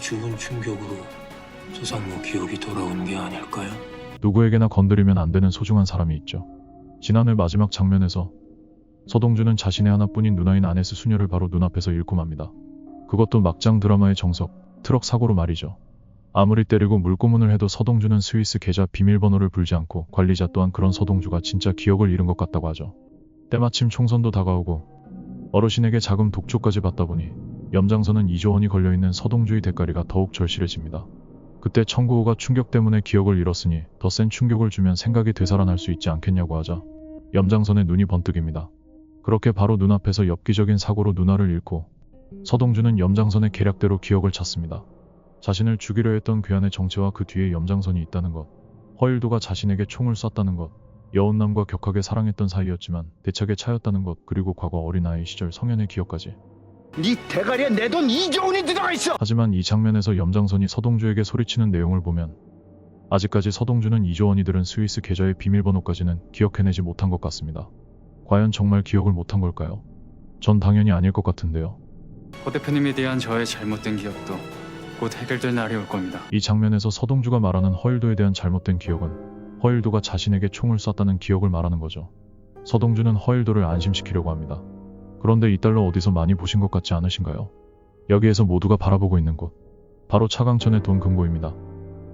죽은 충격으로 조상모 기억이 돌아온 게 아닐까요? 누구에게나 건드리면 안 되는 소중한 사람이 있죠. 지난해 마지막 장면에서 서동주는 자신의 하나뿐인 누나인 아네스 수녀를 바로 눈앞에서 잃고 맙니다. 그것도 막장 드라마의 정석, 트럭 사고로 말이죠. 아무리 때리고 물고문을 해도 서동주는 스위스 계좌 비밀번호를 불지 않고 관리자 또한 그런 서동주가 진짜 기억을 잃은 것 같다고 하죠. 때마침 총선도 다가오고 어르신에게 자금 독초까지 받다 보니 염장선은 2조 원이 걸려있는 서동주의 대가리가 더욱 절실해집니다. 그때 청구호가 충격 때문에 기억을 잃었으니 더 센 충격을 주면 생각이 되살아날 수 있지 않겠냐고 하자 염장선의 눈이 번뜩입니다. 그렇게 바로 눈앞에서 엽기적인 사고로 누나를 잃고 서동주는 염장선의 계략대로 기억을 찾습니다. 자신을 죽이려 했던 괴한의 정체와 그 뒤에 염장선이 있다는 것, 허일도가 자신에게 총을 쐈다는 것, 여운남과 격하게 사랑했던 사이였지만 대책에 차였다는 것, 그리고 과거 어린아이 시절 성현의 기억까지. 네 대가리에 내 돈 2조 원이 들어가 있어! 하지만 이 장면에서 염장선이 서동주에게 소리치는 내용을 보면 아직까지 서동주는 2조 원이 들은 스위스 계좌의 비밀번호까지는 기억해내지 못한 것 같습니다. 과연 정말 기억을 못한 걸까요? 전 당연히 아닐 것 같은데요. 호 대표님에 대한 저의 잘못된 기억도 곧 해결될 날이 올 겁니다. 이 장면에서 서동주가 말하는 허일도에 대한 잘못된 기억은 허일도가 자신에게 총을 쐈다는 기억을 말하는 거죠. 서동주는 허일도를 안심시키려고 합니다. 그런데 이 달러 어디서 많이 보신 것 같지 않으신가요? 여기에서 모두가 바라보고 있는 곳, 바로 차강천의 돈 금고입니다.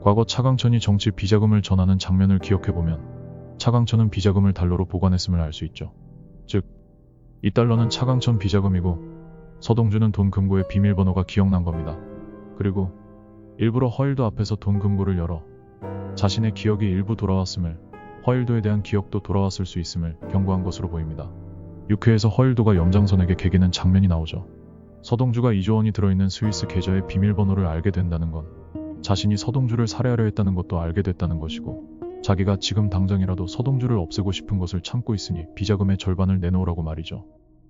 과거 차강천이 정치 비자금을 전하는 장면을 기억해보면 차강천은 비자금을 달러로 보관했음을 알 수 있죠. 즉, 이 달러는 차강천 비자금이고 서동주는 돈 금고의 비밀번호가 기억난 겁니다. 그리고 일부러 허일도 앞에서 돈 금고를 열어 자신의 기억이 일부 돌아왔음을, 허일도에 대한 기억도 돌아왔을 수 있음을 경고한 것으로 보입니다. 6회에서 허일도가 염장선에게 개기는 장면이 나오죠. 서동주가 2조 원이 들어있는 스위스 계좌의 비밀번호를 알게 된다는 건 자신이 서동주를 살해하려 했다는 것도 알게 됐다는 것이고, 자기가 지금 당장이라도 서동주를 없애고 싶은 것을 참고 있으니 비자금의 절반을 내놓으라고 말이죠.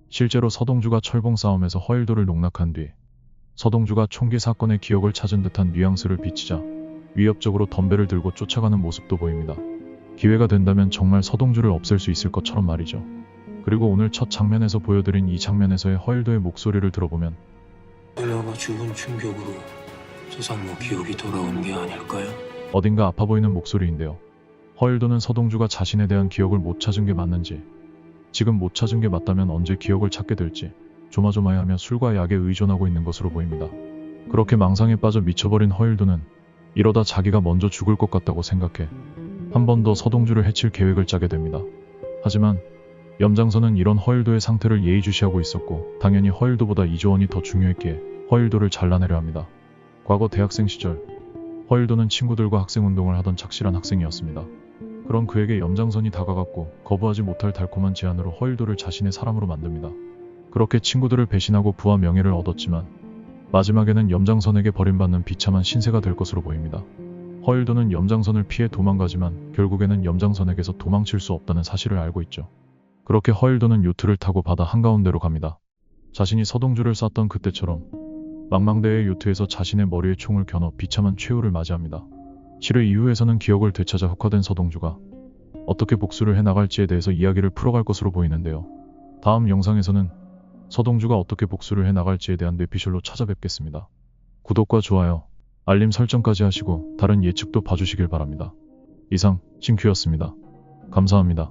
실제로 서동주가 철봉 싸움에서 허일도를 농락한 뒤 서동주가 총기 사건의 기억을 찾은 듯한 뉘앙스를 비치자 위협적으로 덤벨을 들고 쫓아가는 모습도 보입니다. 기회가 된다면 정말 서동주를 없앨 수 있을 것처럼 말이죠. 그리고 오늘 첫 장면에서 보여드린 이 장면에서의 허일도의 목소리를 들어보면 누나가 죽은 충격으로 조상모 기억이 돌아온 게 아닐까요? 어딘가 아파 보이는 목소리인데요. 허일도는 서동주가 자신에 대한 기억을 못 찾은 게 맞는지, 지금 못 찾은 게 맞다면 언제 기억을 찾게 될지 조마조마해하며 술과 약에 의존하고 있는 것으로 보입니다. 그렇게 망상에 빠져 미쳐버린 허일도는 이러다 자기가 먼저 죽을 것 같다고 생각해 한 번 더 서동주를 해칠 계획을 짜게 됩니다. 하지만 염장선은 이런 허일도의 상태를 예의주시하고 있었고 당연히 허일도보다 2조 원이 더 중요했기에 허일도를 잘라내려 합니다. 과거 대학생 시절 허일도는 친구들과 학생운동을 하던 착실한 학생이었습니다. 그런 그에게 염장선이 다가갔고 거부하지 못할 달콤한 제안으로 허일도를 자신의 사람으로 만듭니다. 그렇게 친구들을 배신하고 부와 명예를 얻었지만 마지막에는 염장선에게 버림받는 비참한 신세가 될 것으로 보입니다. 허일도는 염장선을 피해 도망가지만 결국에는 염장선에게서 도망칠 수 없다는 사실을 알고 있죠. 그렇게 허일도는 요트를 타고 바다 한가운데로 갑니다. 자신이 서동주를 쐈던 그때처럼 망망대해의 요트에서 자신의 머리에 총을 겨눠 비참한 최후를 맞이합니다. 7회 이후에서는 기억을 되찾아 흑화된 서동주가 어떻게 복수를 해나갈지에 대해서 이야기를 풀어갈 것으로 보이는데요. 다음 영상에서는 서동주가 어떻게 복수를 해나갈지에 대한 뇌피셜로 찾아뵙겠습니다. 구독과 좋아요, 알림 설정까지 하시고 다른 예측도 봐주시길 바랍니다. 이상 싱큐였습니다. 감사합니다.